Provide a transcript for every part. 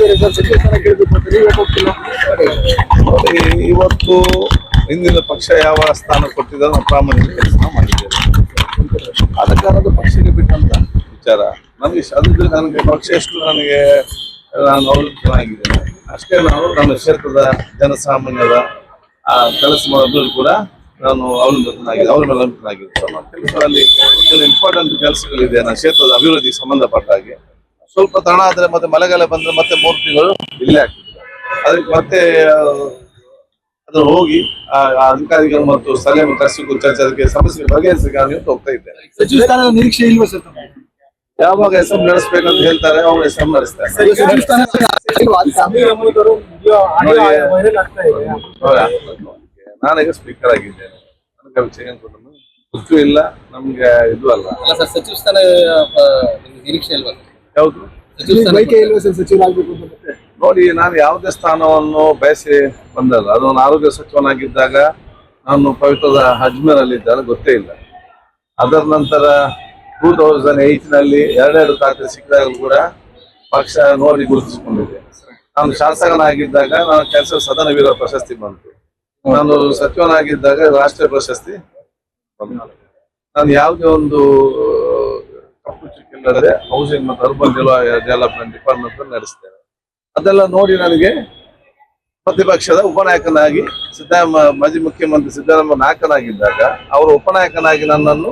ಹೋಗ್ತಿದ್ದಾರೆ ಸರ್, ಸಚಿವ ಸ್ಥಾನ ಕೇಳಬೇಕು ಅಂತ ನೀವು ಹೋಗ್ತಿಲ್ಲ. ನೋಡಿ, ಇವತ್ತು ಹಿಂದಿನ ಪಕ್ಷ ಯಾವ ಸ್ಥಾನ ಕೊಟ್ಟಿದ್ದಾರೆ ನಾವು ಪ್ರಾಮಾಣಿಕ ಕೆಲಸ ಮಾಡಿದ್ದೇವೆ. ಆದ ಕಾರಣದ ಪಕ್ಷಕ್ಕೆ ಬಿಟ್ಟಂತ ವಿಚಾರ ನನಗೆ ಅದು ನನಗೆ ಪಕ್ಷ ಎಷ್ಟು ನನಗೆ ನಾನು ಅವಲಂಬಿತನಾಗಿದ್ದೇನೆ ಅಷ್ಟೇ. ನಾನು ನನ್ನ ಕ್ಷೇತ್ರದ ಜನಸಾಮಾನ್ಯರ ಕೆಲಸ ಮಾಡೋದ್ರಲ್ಲಿ ಕೂಡ ನಾನು ಅವಲಂಬಿತನಾಗಿದೆ, ಅವ್ರ ಮೇಲೆ ಅವಲಂಬಿತನಾಗಿದೆ. ನಮ್ಮ ಕೆಲಸಗಳಲ್ಲಿ ಇಂಪಾರ್ಟೆಂಟ್ ಕೆಲಸಗಳಿದೆ ನನ್ನ ಕ್ಷೇತ್ರದ ಅಭಿವೃದ್ಧಿಗೆ ಸಂಬಂಧಪಟ್ಟ ಹಾಗೆ. ಸ್ವಲ್ಪ ತಡ ಆದರೆ ಮತ್ತೆ ಮಳೆಗಾಲ ಬಂದ್ರೆ ಮತ್ತೆ 3 ತಿಂಗಳು ಇಲ್ಲೇ ಆಗ್ತದೆ. ಅದಕ್ಕೆ ಮತ್ತೆ ಅದು ಹೋಗಿ ಅಧಿಕಾರಿಗಳು ಮತ್ತು ಸಲಹೆ ಕರೆಸಿಕೊಂಡು ಚರ್ಚೆ ಅದಕ್ಕೆ ಸಮಸ್ಯೆ ಬಗೆಹರಿಸಿಗೆ ನಾನು ಇವತ್ತು ಹೋಗ್ತಾ ಇದ್ದೇನೆ. ಸಚಿವ ಸ್ಥಾನದ ನಿರೀಕ್ಷೆ ಇಲ್ವಾ ಸರ್? ಯಾವಾಗ ಎಸ್ಎಂ ನಡೆಸಬೇಕಂತ ಹೇಳ್ತಾರೆ ಅವ್ರು ಎಸ್ಎಂ ನಡೆಸ್ತಾರೆ. ನಾನೀಗ ಸ್ಪೀಕರ್ ಆಗಿದ್ದೇನೆ, ನನಗೆ ವಿಷಯ ಗೊತ್ತೂ ಇಲ್ಲ, ನಮ್ಗೆ ಇದು ಅಲ್ಲ. ಸಚಿವ ಸ್ಥಾನ ನಿರೀಕ್ಷೆ ಇಲ್ವಾ? ಯಾವುದು ಸಚಿವರಾಗಬೇಕು ಅಂತ? ನೋಡಿ, ನಾನು ಯಾವುದೇ ಸ್ಥಾನವನ್ನು ಬಯಸಿ ಬಂದಲ್ಲ. ಅದು ನಾನು ಆರೋಗ್ಯ ಸಚಿವನಾಗಿದ್ದಾಗ ನಾನು ಪವಿತ್ರದ ಅಜ್ಮೇರ್ ಅಲ್ಲಿ ಇದ್ದಾಗ ಗೊತ್ತೇ ಇಲ್ಲ. ಅದರ ನಂತರ 2008ನಲ್ಲಿ 2 ಖಾತೆ ಸಿಕ್ಕಿದಾಗ ಕೂಡ ಪಕ್ಷ ನೋಡಿ ಗುರುತಿಸಿಕೊಂಡಿದೆ. ನಾನು ಶಾಸಕನಾಗಿದ್ದಾಗ ನಾನು ಕೆಲಸ ಸದನ ವೀರ ಪ್ರಶಸ್ತಿ ಬಂತು. ನಾನು ಸಚಿವನಾಗಿದ್ದಾಗ ರಾಷ್ಟ್ರೀಯ ಪ್ರಶಸ್ತಿ ಬಂತು. ನಾನು ಯಾವುದೇ ಒಂದು ಕಪ್ಪು ಚಿಕ್ಕಿಲ್ಲದೆ ಹೌಸಿಂಗ್ ಮತ್ತು ಅರ್ಬನ್ ಡೆವಲಪ್ಮೆಂಟ್ ಡಿಪಾರ್ಟ್ಮೆಂಟ್ ನಡೆಸ್ತೇನೆ. ಅದೆಲ್ಲ ನೋಡಿ ನನಗೆ ಪ್ರತಿಪಕ್ಷದ ಉಪನಾಯಕನಾಗಿ ಮಾಜಿ ಮುಖ್ಯಮಂತ್ರಿ ಸಿದ್ದರಾಮಯ್ಯ ನಾಯಕನಾಗಿದ್ದಾಗ ಅವರು ಉಪನಾಯಕನಾಗಿ ನನ್ನನ್ನು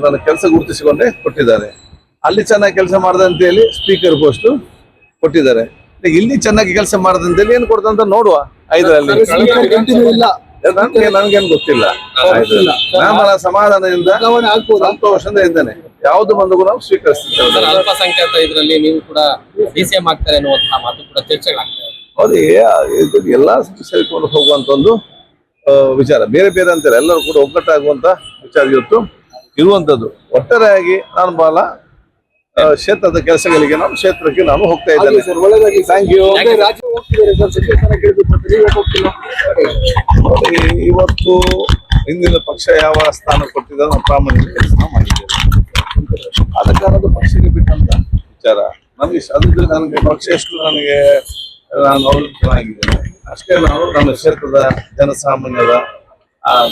ನನ್ನ ಕೆಲಸ ಗುರುತಿಸಿಕೊಂಡೇ ಕೊಟ್ಟಿದ್ದಾರೆ. ಅಲ್ಲಿ ಚೆನ್ನಾಗಿ ಕೆಲಸ ಮಾಡಿದಂತೇಳಿ ಸ್ಪೀಕರ್ ಪೋಸ್ಟ್ ಕೊಟ್ಟಿದ್ದಾರೆ. ಇಲ್ಲಿ ಚೆನ್ನಾಗಿ ಕೆಲಸ ಮಾಡಿದಂತೇಳಿ ಏನು ಕೊಡ್ತಂತ ನೋಡುವ. 5ರಲ್ಲಿ ನನ್ಗೇನು ಗೊತ್ತಿಲ್ಲ. ನಾನು ಸಮಾಧಾನದಿಂದ ಸಂತೋಷದಿಂದ ಇದ್ದೇನೆ. ಯಾವ್ದು ಬಂದು ನಾವು ಸ್ವೀಕರಿಸ್ತೇವೆ. ಅಲ್ಪಸಂಖ್ಯಾತ ಇದರಲ್ಲಿ ನೀವು ಕೂಡ ಡಿಸಿಎಂ ಆಗ್ತಾರೆ ಅನ್ನುವಂತಹ ಮಾತು ಕೂಡ ಚರ್ಚೆಗಳಾಗ್ತದೆ. ಹೌದು, ಇದು ಎಲ್ಲಾ ಸೇರಿಕೊಂಡು ಹೋಗುವಂತ ಒಂದು ವಿಚಾರ. ಬೇರೆ ಬೇರೆ ಅಂತಾರೆ, ಎಲ್ಲರೂ ಕೂಡ ಒಗ್ಗಟ್ಟಾಗುವಂತ ವಿಚಾರ ಇವತ್ತು ಇರುವಂತದ್ದು. ಒಟ್ಟಾರೆಯಾಗಿ ನಾನು ಬಹಳ ಕ್ಷೇತ್ರದ ಕೆಲಸಗಳಿಗೆ ನಾನು ಕ್ಷೇತ್ರಕ್ಕೆ ನಾನು ಹೋಗ್ತಾ ಇದ್ದೇನೆ. ಒಳ್ಳೆದಾಗಿ, ಥ್ಯಾಂಕ್ ಯು. ರಾಜ್ಯ ಹೋಗ್ತಿದ್ದಾರೆ ಸರ್, ಸಚಿವ ಸ್ಥಾನ ಕೇಳಬೇಕು ಅಂತ ನೀವು ಹೋಗ್ತಿಲ್ಲ. ನೋಡಿ, ಇವತ್ತು ಹಿಂದಿನ ಪಕ್ಷ ಯಾವ ಸ್ಥಾನ ಕೊಟ್ಟಿದ್ದಾರೆ ನಾವು ಪ್ರಾಮಾಣಿಕ ಕೆಲಸ ಮಾಡಿದ್ದೇವೆ. ಆದ ಕಾರಣದ ಪಕ್ಷಕ್ಕೆ ಬಿಟ್ಟಂತ ವಿಚಾರ ನನಗೆ ಅದು ನನಗೆ ಪಕ್ಷ ಎಷ್ಟು ನನಗೆ ನಾನು ಅವಲಂಬಿತನಾಗಿದ್ದೇನೆ ಅಷ್ಟೇ. ನಾನು ನನ್ನ ಕ್ಷೇತ್ರದ ಜನಸಾಮಾನ್ಯರ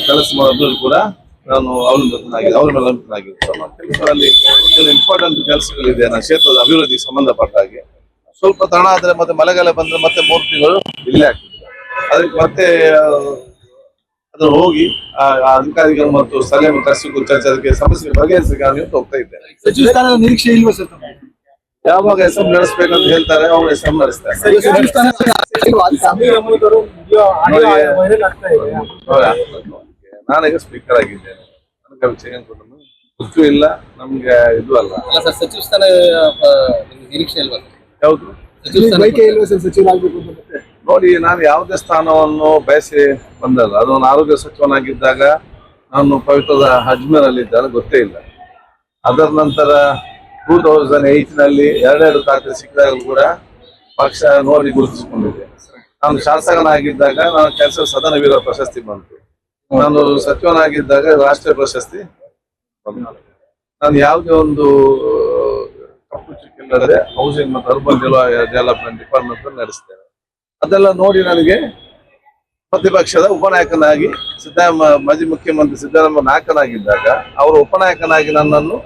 ಕೆಲಸ ಮಾಡೋದ್ರಲ್ಲಿ ಕೂಡ ನಾನು ಅವಲಂಬಿತನಾಗಿದೆ, ಅವ್ರ ಮೇಲೆ ಅವಲಂಬಿತನಾಗಿದೆ. ನಮ್ಮ ಕೆಲಸಗಳಲ್ಲಿ ಇಂಪಾರ್ಟೆಂಟ್ ಕೆಲಸಗಳಿದೆ ನನ್ನ ಕ್ಷೇತ್ರದ ಅಭಿವೃದ್ಧಿಗೆ ಸಂಬಂಧಪಟ್ಟ ಹಾಗೆ. ಸ್ವಲ್ಪ ತಡ ಆದರೆ ಮತ್ತೆ ಮಳೆಗಾಲ ಬಂದ್ರೆ ಮತ್ತೆ 3 ತಿಂಗಳು ಇಲ್ಲೇ ಆಗ್ತದೆ. ಅದಕ್ಕೆ ಮತ್ತೆ ಅದು ಹೋಗಿ ಅಧಿಕಾರಿಗಳು ಮತ್ತು ಸಲಹೆ ಕರೆಸಿಕೊಂಡು ಚರ್ಚೆ ಅದಕ್ಕೆ ಸಮಸ್ಯೆ ಬಗೆಹರಿಸಿಗೆ ನಾನು ಇವತ್ತು ಹೋಗ್ತಾ ಇದ್ದೇನೆ. ಸಚಿವ ಸ್ಥಾನದ ನಿರೀಕ್ಷೆ ಇಲ್ವಾ ಸರ್? ಯಾವಾಗ ಎಸ್ಎಂ ನಡೆಸಬೇಕಂತ ಹೇಳ್ತಾರೆ ಅವ್ರು ಎಸ್ಎಂ ನಡೆಸ್ತಾರೆ. ನಾನೀಗ ಸ್ಪೀಕರ್ ಆಗಿದ್ದೇನೆ, ನನಗೆ ವಿಷಯ ಗೊತ್ತೂ ಇಲ್ಲ, ನಮ್ಗೆ ಇದು ಅಲ್ಲ. ಸಚಿವ ಸ್ಥಾನ ನಿರೀಕ್ಷೆ ಇಲ್ವಾ? ಯಾವುದು ಸಚಿವರಾಗಬೇಕು ಅಂತ? ನೋಡಿ, ನಾನು ಯಾವುದೇ ಸ್ಥಾನವನ್ನು ಬಯಸಿ ಬಂದಲ್ಲ. ಅದು ನಾನು ಆರೋಗ್ಯ ಸಚಿವನಾಗಿದ್ದಾಗ ನಾನು ಪವಿತ್ರದ ಅಜ್ಮೇರ್ ಅಲ್ಲಿ ಇದ್ದಾಗ ಗೊತ್ತೇ ಇಲ್ಲ. ಅದರ ನಂತರ 2008ನಲ್ಲಿ 2 ಖಾತೆ ಸಿಕ್ಕಿದಾಗ ಕೂಡ ಪಕ್ಷ ನೋಡಿ ಗುರುತಿಸಿಕೊಂಡಿದೆ. ನಾನು ಶಾಸಕನಾಗಿದ್ದಾಗ ನಾನು ಕೆಲಸ ಸದನ ವೀರ ಪ್ರಶಸ್ತಿ ಬಂತು. ನಾನು ಸಚಿವನಾಗಿದ್ದಾಗ ರಾಷ್ಟ್ರೀಯ ಪ್ರಶಸ್ತಿ ಬಂತು. ನಾನು ಯಾವುದೇ ಒಂದು ಕಪ್ಪು ಚಿಕ್ಕಿಲ್ಲದೆ ಹೌಸಿಂಗ್ ಮತ್ತು ಅರ್ಬನ್ ಡೆವಲಪ್ಮೆಂಟ್ ಡಿಪಾರ್ಟ್ಮೆಂಟ್ ನಡೆಸ್ತೇನೆ. ಅದೆಲ್ಲ ನೋಡಿ ನನಗೆ ಪ್ರತಿಪಕ್ಷದ ಉಪನಾಯಕನಾಗಿ ಮಾಜಿ ಮುಖ್ಯಮಂತ್ರಿ ಸಿದ್ದರಾಮಯ್ಯ ನಾಯಕನಾಗಿದ್ದಾಗ ಅವರು ಉಪನಾಯಕನಾಗಿ ನನ್ನನ್ನು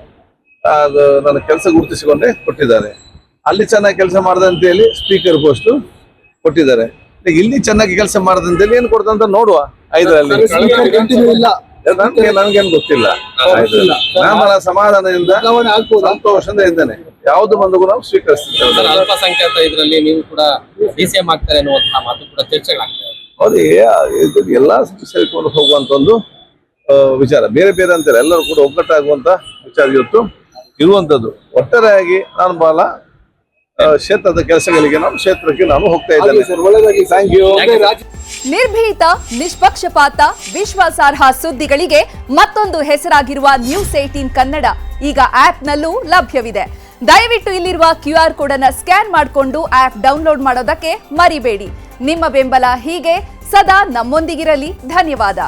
ನನ್ನ ಕೆಲಸ ಗುರುತಿಸಿಕೊಂಡೇ ಕೊಟ್ಟಿದ್ದಾರೆ. ಅಲ್ಲಿ ಚೆನ್ನಾಗಿ ಕೆಲಸ ಮಾಡಿದಂತೇಳಿ ಸ್ಪೀಕರ್ ಪೋಸ್ಟ್ ಕೊಟ್ಟಿದ್ದಾರೆ. ಇಲ್ಲಿ ಚೆನ್ನಾಗಿ ಕೆಲಸ ಮಾಡಿದಂತೇಳಿ ಏನು ಕೊಡ್ತಂತ ನೋಡುವ. 5ರಲ್ಲಿ ನನ್ಗೇನು ಗೊತ್ತಿಲ್ಲ. ನಾನು ಸಮಾಧಾನದಿಂದ ಸಂತೋಷದಿಂದ ಇದ್ದೇನೆ. ಯಾವ್ದು ಬಂದು ನಾವು ಸ್ವೀಕರಿಸ್ತೇವೆ. ಅಲ್ಪಸಂಖ್ಯಾತ ಇದರಲ್ಲಿ ನೀವು ಕೂಡ ಡಿಸಿಎಂ ಆಗ್ತಾರೆ ಅನ್ನುವಂತಹ ಮಾತು ಕೂಡ ಚರ್ಚೆಗಳಾಗ್ತದೆ. ಹೌದು, ಇದು ಎಲ್ಲಾ ಸೇರಿಕೊಂಡು ಹೋಗುವಂತ ಒಂದು ವಿಚಾರ. ಬೇರೆ ಬೇರೆ ಅಂತಾರೆ, ಎಲ್ಲರೂ ಕೂಡ ಒಗ್ಗಟ್ಟಾಗುವಂತ ವಿಚಾರ ಇವತ್ತು ಇರುವಂತದ್ದು. ಒಟ್ಟಾರೆಯಾಗಿ ನಾನು ಬಹಳ ಕ್ಷೇತ್ರದ ಕೆಲಸಗಳಿಗೆ ನಾನು ಕ್ಷೇತ್ರಕ್ಕೆ ನಾನು ಹೋಗ್ತಾ ಇದ್ದೇನೆ. ಒಳ್ಳೆದಾಗಿ, ಥ್ಯಾಂಕ್ ಯು. ನಿರ್ಭೀತ, ನಿಷ್ಪಕ್ಷಪಾತ, ವಿಶ್ವಾಸಾರ್ಹ ಸುದ್ದಿಗಳಿಗೆ ಮತ್ತೊಂದು ಹೆಸರಾಗಿರುವ News18 ಕನ್ನಡ ಈಗ ಆಪ್ನಲ್ಲೂ ಲಭ್ಯವಿದೆ. ದಯವಿಟ್ಟು ಇಲ್ಲಿರುವ QR ಕೋಡ್ ಅನ್ನು ಸ್ಕ್ಯಾನ್ ಮಾಡಿಕೊಂಡು ಆಪ್ ಡೌನ್ಲೋಡ್ ಮಾಡೋದಕ್ಕೆ ಮರಿಬೇಡಿ. ನಿಮ್ಮ ಬೆಂಬಲ ಹೀಗೆ ಸದಾ ನಮ್ಮೊಂದಿಗಿರಲಿ. ಧನ್ಯವಾದ.